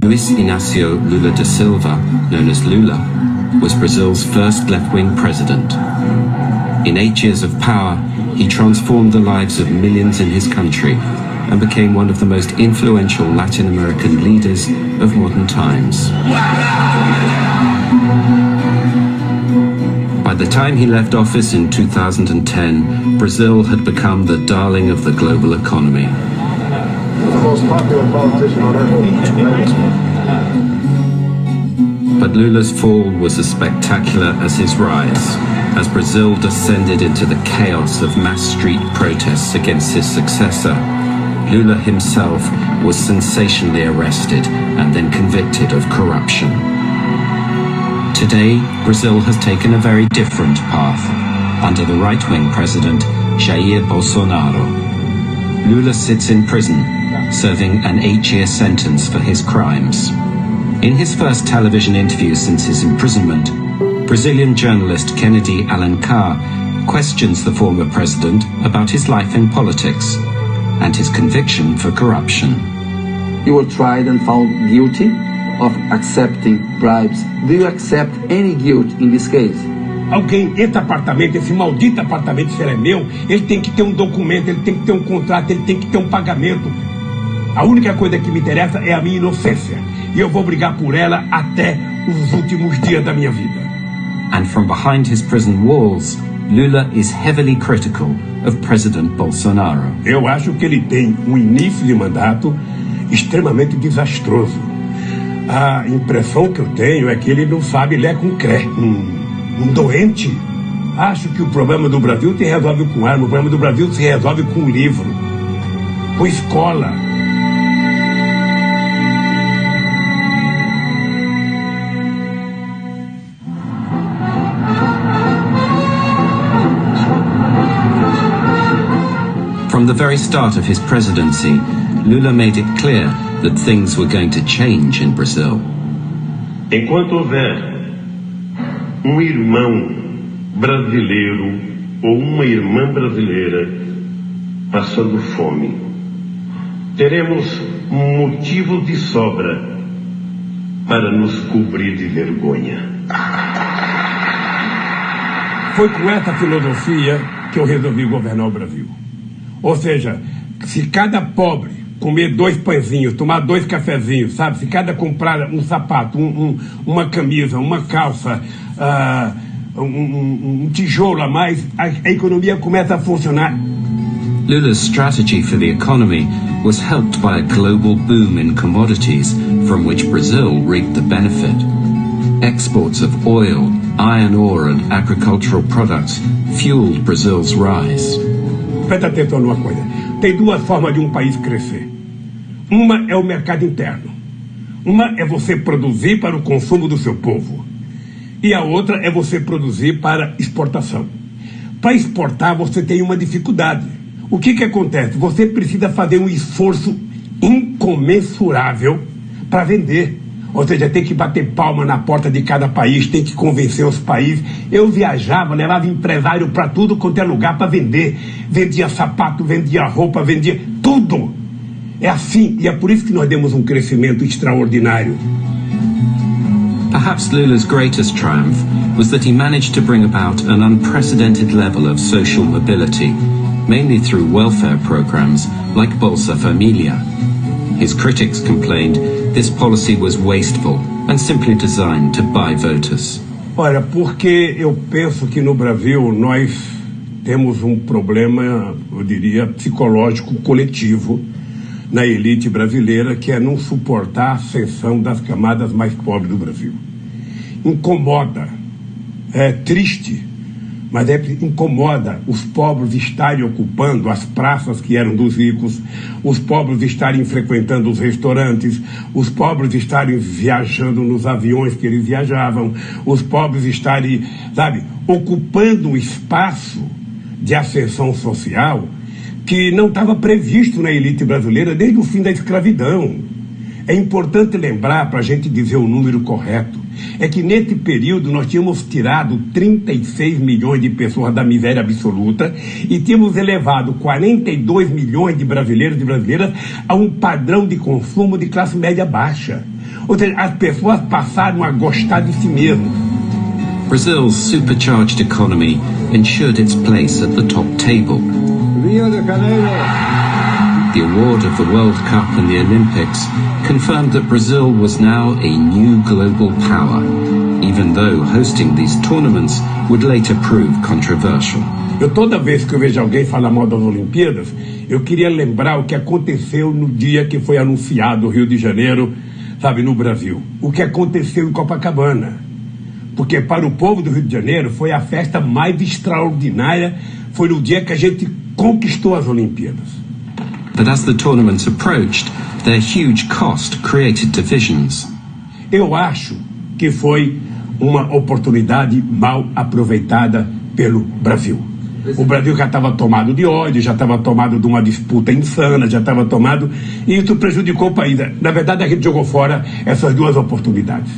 Luiz Inácio Lula da Silva, known as Lula, was Brazil's first left-wing president. In 8 years of power, he transformed the lives of millions in his country and became one of the most influential Latin American leaders of modern times. By the time he left office in 2010, Brazil had become the darling of the global economy. The most popular politician on earth. But Lula's fall was as spectacular as his rise, as Brazil descended into the chaos of mass street protests against his successor. Lula himself was sensationally arrested and then convicted of corruption. Today, Brazil has taken a very different path under the right-wing president Jair Bolsonaro. Lula sits in prison, serving an 8-year sentence for his crimes. In his first television interview since his imprisonment, Brazilian journalist Kennedy Alencar questions the former president about his life in politics and his conviction for corruption. You were tried and found guilty of accepting bribes. Do you accept any guilt in this case? Alguém, esse apartamento, esse maldito apartamento, se ele é meu, ele tem que ter um documento, ele tem que ter um contrato, ele tem que ter um pagamento. A única coisa que me interessa é a minha inocência. E eu vou brigar por ela até os últimos dias da minha vida. And from behind his prison walls, Lula is heavily critical of President Bolsonaro. Eu acho que ele tem um início de mandato extremamente desastroso. A impressão que eu tenho é que ele não sabe ler com cré. Um doente. Acho que o problema do Brasil se resolve com arma, o problema do Brasil se resolve com livro, com escola. From the very start of his presidency, Lula made it clear that things were going to change in Brazil. Enquanto houver um irmão brasileiro ou uma irmã brasileira passando fome, teremos motivos de sobra para nos cobrir de vergonha. Foi com essa filosofia que eu resolvi governar o Brasil. Ou seja, se cada pobre comer 2 pãezinhos, tomar 2 cafezinhos, sabe? Se cada comprar um sapato, uma camisa, uma calça, um tijolo a mais, a economia começa a funcionar. Lula's strategy for the economy was helped by a global boom in commodities from which Brazil reaped the benefit. Exports of oil, iron ore and agricultural products fueled Brazil's rise. Presta atenção numa coisa. Tem 2 formas de um país crescer. Uma é o mercado interno. Uma é você produzir para o consumo do seu povo. E a outra é você produzir para exportação. Para exportar você tem uma dificuldade. O que acontece? Você precisa fazer um esforço incomensurável para vender. Ou seja, tem que bater palma na porta de cada país, tem que convencer os países. Eu viajava, levava empresário para tudo quanto é lugar para vender. Vendia sapato, vendia roupa, vendia tudo. É assim, e é por isso que nós demos um crescimento extraordinário. Perhaps Lula's greatest triumph was that he managed to bring about an unprecedented level of social mobility, mainly through welfare programs like Bolsa Família. His critics complained this policy was wasteful and simply designed to buy voters. Olha, porque eu penso que no Brasil nós temos um problema, eu diria, psicológico coletivo na elite brasileira, que é não suportar a ascensão das camadas mais pobres do Brasil. Incomoda, é triste, mas incomoda os pobres estarem ocupando as praças que eram dos ricos, os pobres estarem frequentando os restaurantes, os pobres estarem viajando nos aviões que eles viajavam, os pobres estarem, sabe, ocupando um espaço de ascensão social que não estava previsto na elite brasileira desde o fim da escravidão. É importante lembrar, para a gente dizer o número correto, é que nesse período nós tínhamos tirado 36 milhões de pessoas da miséria absoluta e tínhamos elevado 42 milhões de brasileiros e brasileiras a um padrão de consumo de classe média baixa. Ou seja, as pessoas passaram a gostar de si mesmos. Brazil's supercharged economy ensured its place at the top table. Rio de Janeiro. The award of the World Cup and the Olympics confirmed that Brazil was now a new global power, even though hosting these tournaments would later prove controversial. Toda vez que eu vejo alguém falar mal das Olimpíadas, eu queria lembrar o que aconteceu no dia que foi anunciado o Rio de Janeiro, sabe, no Brasil. O que aconteceu em Copacabana. Porque para o povo do Rio de Janeiro foi a festa mais extraordinária, foi no dia que a gente conquistou as Olimpíadas. But as the tournament approached, their huge cost created divisions. Eu acho que foi uma oportunidade mal aproveitada pelo Brasil. O Brasil já estava tomado de ódio, já estava tomado de uma disputa insana, já estava tomado, e isso prejudicou o país. Na verdade, a gente jogou fora essas duas oportunidades.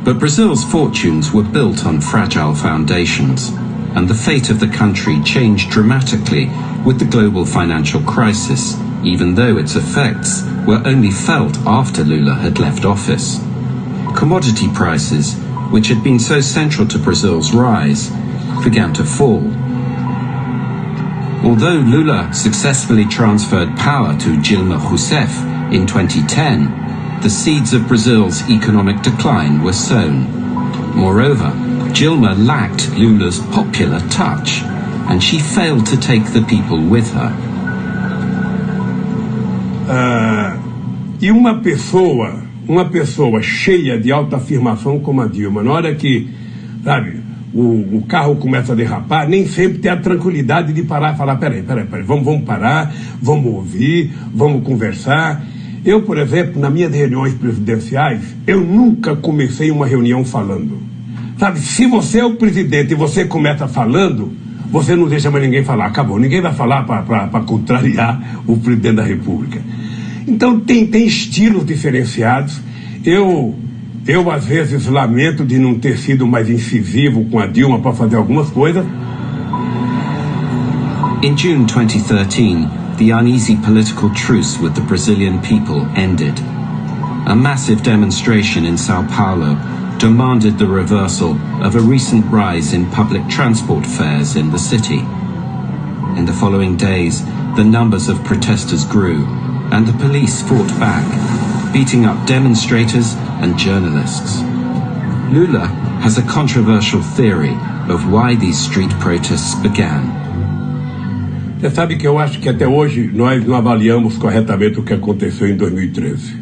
But Brazil's fortunes were built on fragile foundations, and the fate of the country changed dramatically with the global financial crisis, even though its effects were only felt after Lula had left office. Commodity prices, which had been so central to Brazil's rise, began to fall. Although Lula successfully transferred power to Dilma Rousseff in 2010, the seeds of Brazil's economic decline were sown. Moreover, Dilma lacked Lula's popular touch, and she failed to take the people with her. E uma pessoa cheia de autoafirmação como a Dilma, na hora que, sabe, o carro começa a derrapar, nem sempre tem a tranquilidade de parar e falar, peraí, vamos parar, vamos ouvir, vamos conversar. Eu, por exemplo, nas minhas reuniões presidenciais, eu nunca comecei uma reunião falando. Sabe, se você é o presidente e você começa falando, você não deixa mais ninguém falar, acabou. Ninguém vai falar para contrariar o presidente da República. Então tem estilos diferenciados. Eu às vezes lamento de não ter sido mais incisivo com a Dilma para fazer algumas coisas. In June 2013, the uneasy political truce with the Brazilian people ended. A massive demonstration in Sao Paulo demanded the reversal of a recent rise in public transport fares in the city. In the following days, the numbers of protesters grew, and the police fought back, beating up demonstrators and journalists. Lula has a controversial theory of why these street protests began. Você sabe que eu acho que até hoje nós não avaliamos corretamente o que aconteceu em 2013.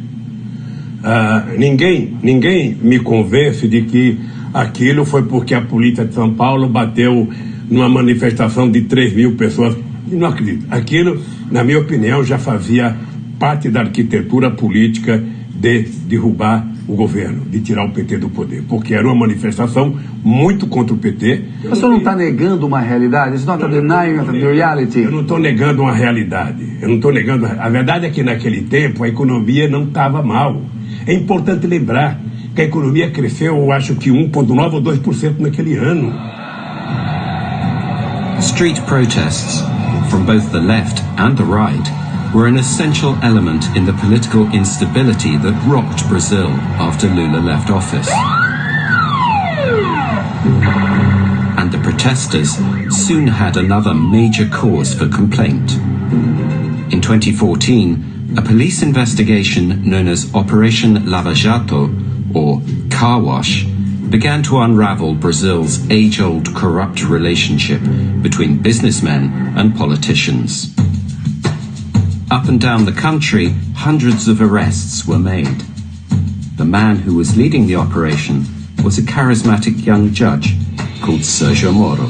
Ninguém me convence de que aquilo foi porque a polícia de São Paulo bateu numa manifestação de 3 mil pessoas. Não acredito. Aquilo, na minha opinião, já fazia parte da arquitetura política de derrubar o governo, de tirar o PT do poder, porque era uma manifestação muito contra o PT. O senhor não está negando uma realidade? It's not a denying of the reality. Eu não estou negando uma realidade. Eu não estou negando. A verdade é que naquele tempo a economia não estava mal. É importante lembrar que a economia cresceu, eu acho que 1,9% ou 2% naquele ano. Street protests, from both the left and the right, were an essential element in the political instability that rocked Brazil after Lula left office. And the protesters soon had another major cause for complaint. In 2014, a police investigation known as Operation Lava Jato, or Car Wash, began to unravel Brazil's age-old corrupt relationship between businessmen and politicians. Up and down the country, hundreds of arrests were made. The man who was leading the operation was a charismatic young judge called Sérgio Moro.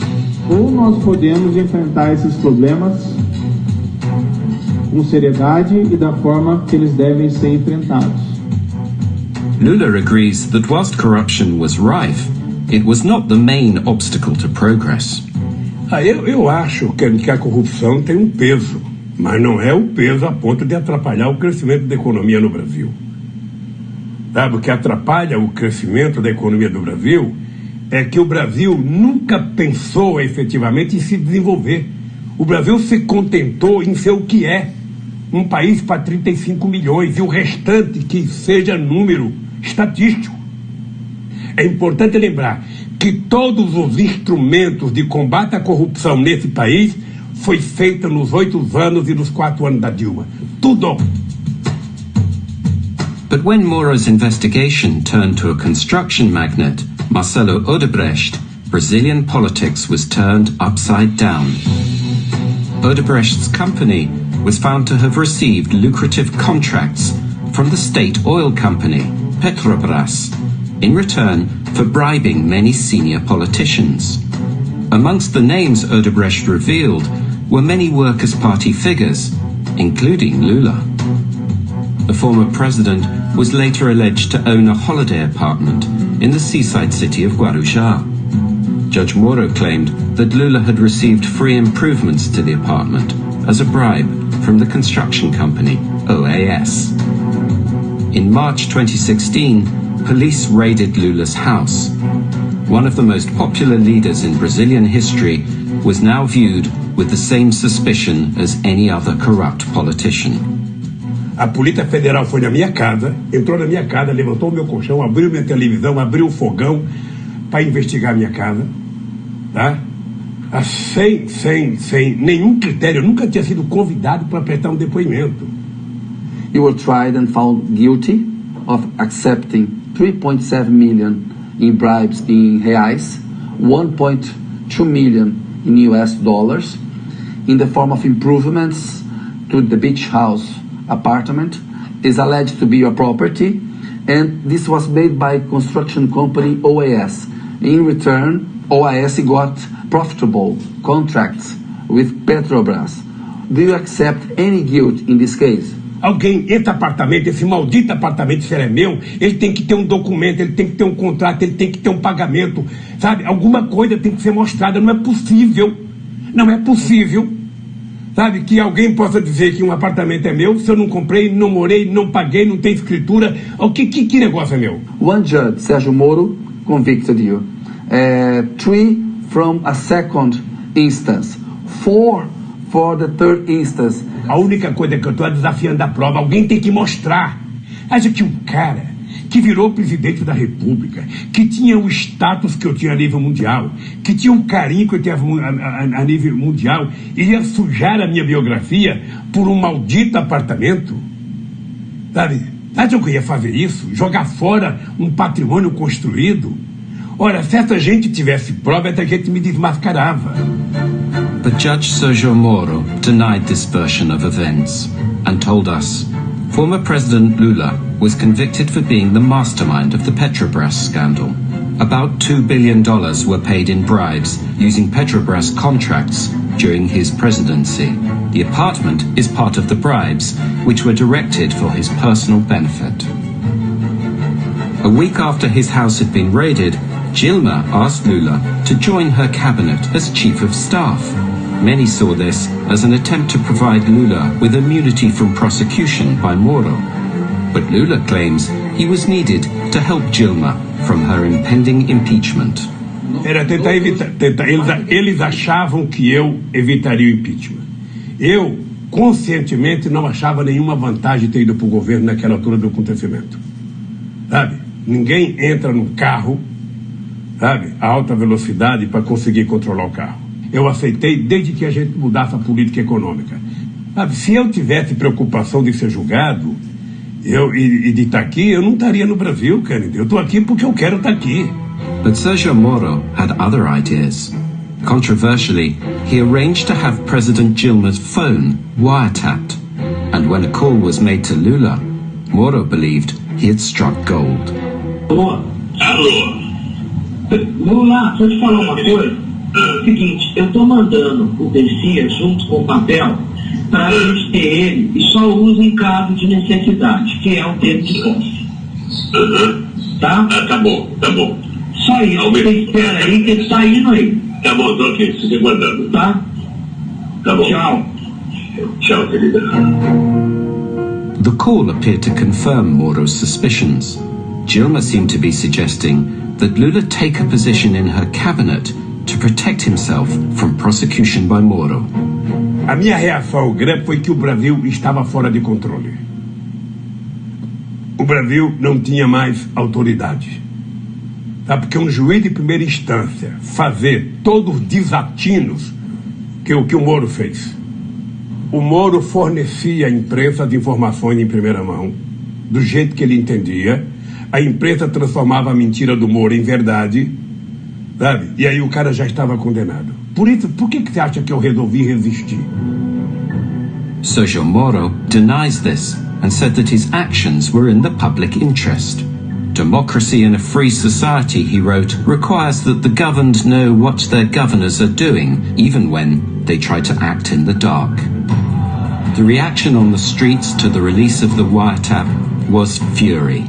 Ou nós podemos enfrentar esses problemas com seriedade e da forma que eles devem ser enfrentados. Lula agrees that whilst corruption was rife, it was not the main obstacle to progress. Eu acho que a corrupção tem um peso, mas não é o peso a ponto de atrapalhar o crescimento da economia no Brasil. sabe, o que atrapalha o crescimento da economia do Brasil é que o Brasil nunca pensou efetivamente em se desenvolver. O Brasil se contentou em ser o que é, um país para 35 milhões, e o restante que seja número estatístico. É importante lembrar que todos os instrumentos de combate à corrupção nesse país foi feito nos 8 anos e nos 4 anos da Dilma. Tudo! But when Moro's investigation turned to a construction magnate, Marcelo Odebrecht, Brazilian politics was turned upside down. Odebrecht's company was found to have received lucrative contracts from the state oil company, Petrobras, in return for bribing many senior politicians. Amongst the names Odebrecht revealed were many Workers' Party figures, including Lula. The former president was later alleged to own a holiday apartment in the seaside city of Guarujá. Judge Moro claimed that Lula had received free improvements to the apartment as a bribe from the construction company OAS. In March 2016, police raided Lula's house. One of the most popular leaders in Brazilian history was now viewed with the same suspicion as any other corrupt politician. A Polícia Federal foi na minha casa, entrou na minha casa, levantou o meu colchão, abriu minha televisão, abriu o fogão para investigar a minha casa, tá? Sem nenhum critério. Eu nunca tinha sido convidado para prestar um depoimento. You were tried and found guilty of accepting 3.7 million in bribes in reais, 1.2 million in US dollars, in the form of improvements to the beach house apartment. Is alleged to be your property, and this was made by construction company OAS. In return, OAS got profitable contracts with Petrobras. Do you accept any guilt in this case? Alguém, esse apartamento, esse maldito apartamento, se ele é meu, ele tem que ter um documento, ele tem que ter um contrato, ele tem que ter um pagamento, sabe? Alguma coisa tem que ser mostrada. Não é possível, sabe, que alguém possa dizer que um apartamento é meu se eu não comprei, não morei, não paguei, não tem escritura. Que negócio é meu? One judge, Sérgio Moro, convicted you. 3 from a second instance. 4 for the third instance. A única coisa que eu estou desafiando a prova, alguém tem que mostrar. Acha que um cara que virou presidente da República, que tinha o status que eu tinha a nível mundial, que tinha um carinho que eu tinha a nível mundial, ia sujar a minha biografia por um maldito apartamento? Sabe? Acha que eu ia fazer isso? Jogar fora um patrimônio construído? Ora, se essa gente tivesse prova, essa gente me desmascarava. But Judge Sérgio Moro denied this version of events and told us former President Lula was convicted for being the mastermind of the Petrobras scandal. About $2 billion were paid in bribes using Petrobras contracts during his presidency. The apartment is part of the bribes, which were directed for his personal benefit. A week after his house had been raided, Dilma asked Lula to join her cabinet as chief of staff. Many saw this as an attempt to provide Lula with immunity from prosecution by Moro. But Lula claims he was needed to help Dilma from her impending impeachment. Era tentar evitar. Eles achavam que eu evitaria o impeachment. Eu, conscientemente, não achava nenhuma vantagem ter ido para o governo naquela altura do acontecimento. Sabe? Ninguém entra num carro, sabe, a alta velocidade para conseguir controlar o carro. Eu aceitei desde que a gente mudasse a política econômica. Sabe, se eu tivesse preocupação de ser julgado e de estar aqui, eu não estaria no Brasil, Kennedy. Eu estou aqui porque eu quero estar aqui. But Sérgio Moro had other ideas. Controversially, he arranged to have President Dilma's phone wiretapped. And when a call was made to Lula, Moro believed he had struck gold. Alô? Lula, deixa eu te falar uma coisa. Seguinte, eu estou mandando o Garcia junto com o papel para a gente ter ele e só usa em caso de necessidade, que é o termo de posse. Tá? Tá bom. Só isso, você espera aí que ele está indo aí. Tá bom, tô aqui, fique aguardando. Tá? Tá bom. Tchau, querida. The call appeared to confirm Moro's suspicions. Dilma seemed to be suggesting that Lula take a position in her cabinet to protect himself from prosecution by Moro. A minha reação ao greve foi que o Brasil estava fora de controle. O Brasil não tinha mais autoridade. Tá? Porque um juiz de primeira instância fazer todos os desatinos que o Moro fez. O Moro fornecia à imprensa as informações em primeira mão, do jeito que ele entendia. A imprensa transformava a mentira do Moro em verdade, sabe? E aí o cara já estava condenado. Por isso, por que você acha que eu resolvi resistir? Sergio Moro denies this and said that his actions were in the public interest. Democracy in a free society, he wrote, requires that the governed know what their governors are doing, even when they try to act in the dark. The reaction on the streets to the release of the wiretap was fury.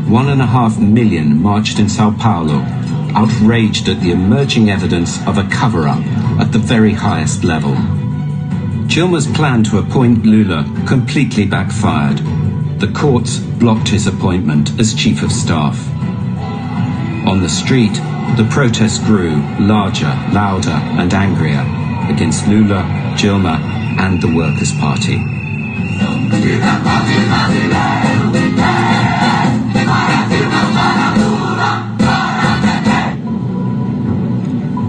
1.5 million marched in Sao Paulo, outraged at the emerging evidence of a cover-up at the very highest level. Dilma's plan to appoint Lula completely backfired. The courts blocked his appointment as chief of staff. On the street, the protest grew larger, louder and angrier against Lula, Dilma and the Workers' Party.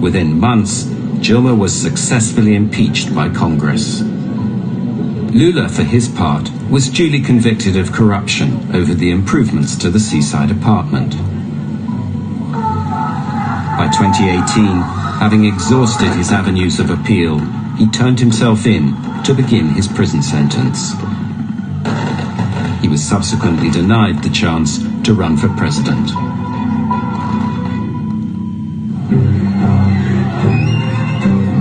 Within months, Dilma was successfully impeached by Congress. Lula, for his part, was duly convicted of corruption over the improvements to the seaside apartment. By 2018, having exhausted his avenues of appeal, he turned himself in to begin his prison sentence. He was subsequently denied the chance to run for president.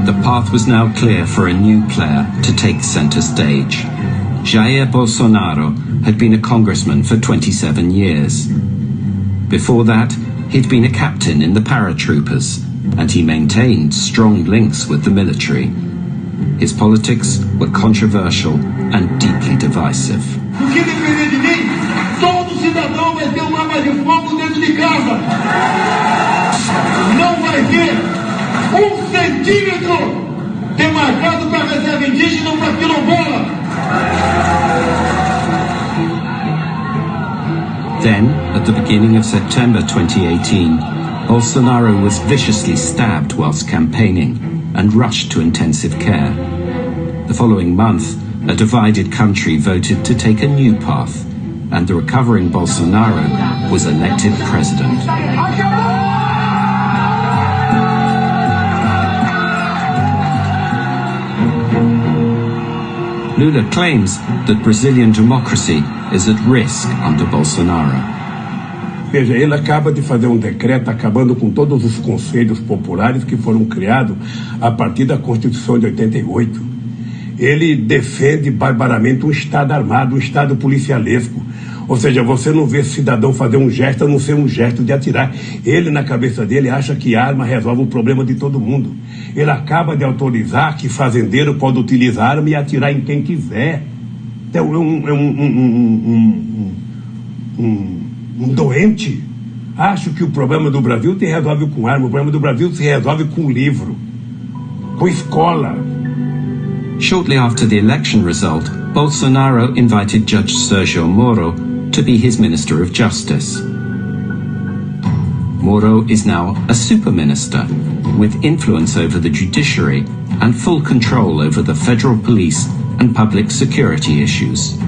The path was now clear for a new player to take center stage. Jair Bolsonaro had been a congressman for 27 years. Before that, he'd been a captain in the paratroopers, and he maintained strong links with the military. His politics were controversial and deeply divisive. O que depender de mim, todo cidadão vai ter arma de fogo dentro de casa. Não vai ter 1 centímetro demarcado para reserva indígena ou para quilombola. Then, at the beginning of September 2018, Bolsonaro was viciously stabbed whilst campaigning and rushed to intensive care. The following month, a divided country voted to take a new path, and the recovering Bolsonaro was elected president. Lula claims that Brazilian democracy is at risk under Bolsonaro. Veja, ele acaba de fazer um decreto acabando com todos os conselhos populares que foram criados a partir da Constituição de 88. Ele defende barbaramente um Estado armado, um Estado policialesco. Ou seja, você não vê cidadão fazer um gesto a não ser um gesto de atirar. Ele, na cabeça dele, acha que arma resolve o problema de todo mundo. Ele acaba de autorizar que fazendeiro pode utilizar arma e atirar em quem quiser. É um doente. Acho que o problema do Brasil se resolve com arma. O problema do Brasil se resolve com livro, com escola. Shortly after the election result, Bolsonaro invited Judge Sergio Moro to be his Minister of Justice. Moro is now a super minister, with influence over the judiciary and full control over the federal police and public security issues.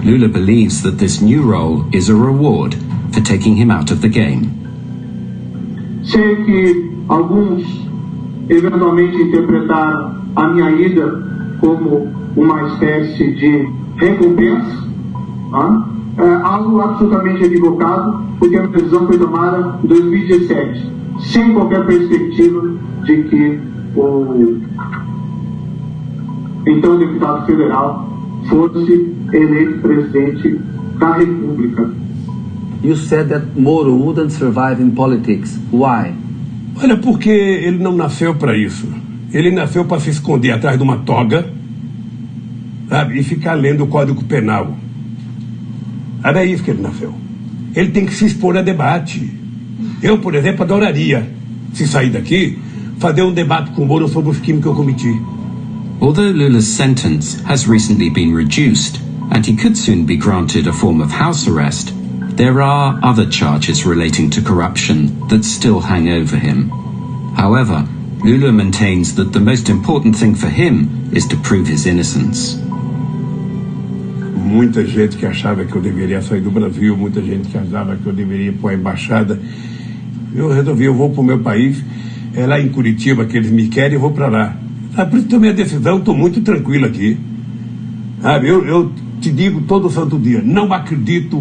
Lula believes that this new role is a reward for taking him out of the game. Sei que alguns eventualmente interpretaram a minha ida como uma espécie de recompensa, algo absolutamente equivocado, porque a decisão foi tomada em 2017, sem qualquer perspectiva de que o então deputado federal fosse eleito presidente da República. You said that Moro wouldn't survive in politics. Why? Olha, porque ele não nasceu para isso. Ele nasceu para se esconder atrás de uma toga, sabe, e ficar lendo o Código Penal. Era isso que ele nasceu. ele tem que se expor a debate. Eu, por exemplo, adoraria, se sair daqui, fazer um debate com o Moro sobre os crimes que eu cometi. Although Lula's sentence has recently been reduced, and he could soon be granted a form of house arrest, there are other charges relating to corruption that still hang over him. However, Lula maintains that the most important thing for him is to prove his innocence. Muita gente que achava que eu deveria sair do Brasil, muita gente que achava que eu deveria ir para a embaixada. Eu resolvi, eu vou para o meu país, é lá em Curitiba que eles me querem, eu vou para lá. Por isso tomei a decisão, estou muito tranquilo aqui. Sabe, eu te digo todo santo dia, não acredito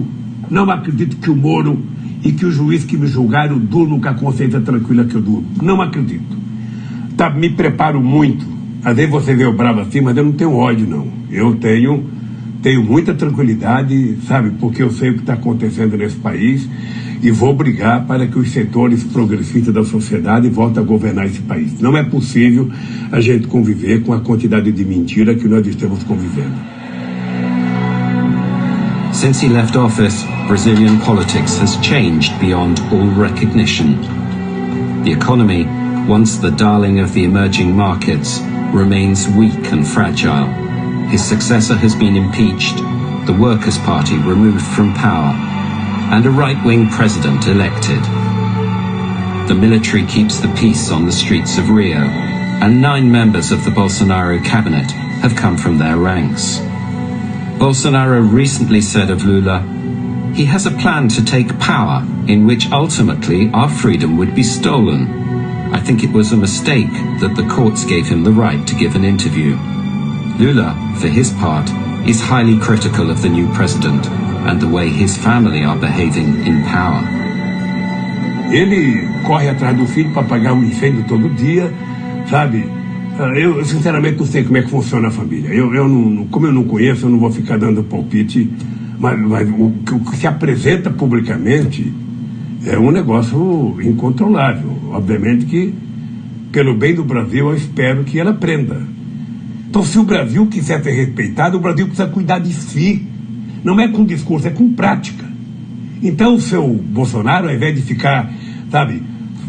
que o Moro e que o juiz que me julgaram durmam com a consciência tranquila que eu durmo. Não acredito. Tá, me preparo muito. Às vezes você vê eu bravo assim, mas eu não tenho ódio, não. Eu tenho muita tranquilidade, sabe, porque eu sei o que está acontecendo nesse país e vou brigar para que os setores progressistas da sociedade voltem a governar esse país. Não é possível a gente conviver com a quantidade de mentira que nós estamos convivendo. Since he left office, Brazilian politics has changed beyond all recognition. The economy, once the darling of the emerging markets, remains weak and fragile. His successor has been impeached, the Workers' Party removed from power, and a right-wing president elected. The military keeps the peace on the streets of Rio, and 9 members of the Bolsonaro cabinet have come from their ranks. Bolsonaro recently said of Lula, he has a plan to take power in which ultimately our freedom would be stolen. I think it was a mistake that the courts gave him the right to give an interview. Lula, for his part, is highly critical of the new president and the way his family are behaving in power. Ele corre atrás do filho para apagar um incêndio todo dia, sabe? Eu sinceramente não sei como é que funciona a família. Como eu não conheço, eu não vou ficar dando palpite, mas o que se apresenta publicamente é um negócio incontrolável. Obviamente que, pelo bem do Brasil, eu espero que ela aprenda. Então, se o Brasil quiser ser respeitado, o Brasil precisa cuidar de si. Não é com discurso, é com prática. Então, o seu Bolsonaro, ao invés de ficar, sabe,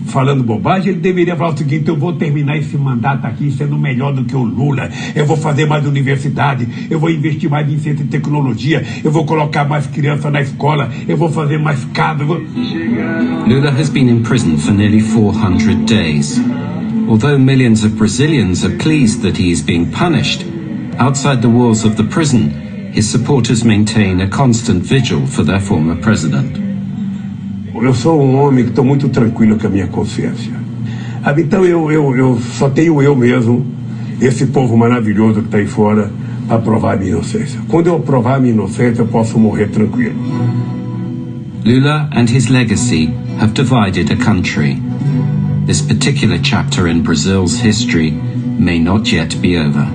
falando bobagem, ele deveria falar o seguinte: eu vou terminar esse mandato aqui sendo melhor do que o Lula, eu vou fazer mais universidade, eu vou investir mais em ciência e tecnologia, eu vou colocar mais criança na escola, eu vou fazer mais casa. Lula has been in prison for nearly 400 days. Although millions of Brazilians are pleased that he is being punished, outside the walls of the prison, his supporters maintain a constant vigil for their former president. Eu sou um homem que estou muito tranquilo com a minha consciência. Então eu só tenho eu mesmo, esse povo maravilhoso que está aí fora, para provar a minha inocência. Quando eu provar a minha inocência, eu posso morrer tranquilo. Lula and his legacy have divided a country. This particular chapter in Brazil's history may not yet be over.